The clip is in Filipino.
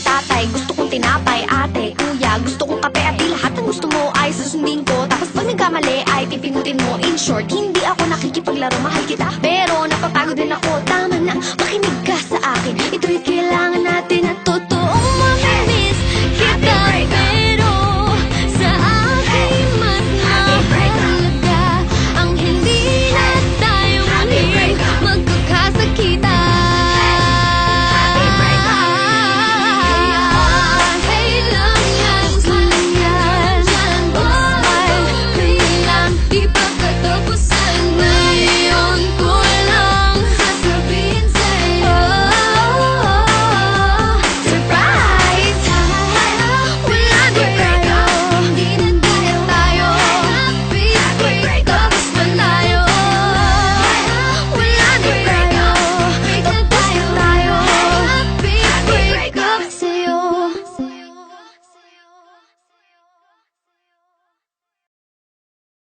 tatay, gusto kong tinapay, ate, kuya, gusto kong kape at di lahat ng gusto mo ay susundin ko. Tapos pag nagkamali ay pipinutin mo. In short, hindi ako nakikipaglaro, mahal kita, pero napapagod din ako. Tama na, makinig ka sa akin, ito'y kailangan natin at totoong mamimiss kita. Pero sa akin mas mahalaga ang hindi na tayo muling magkakasakitan. Break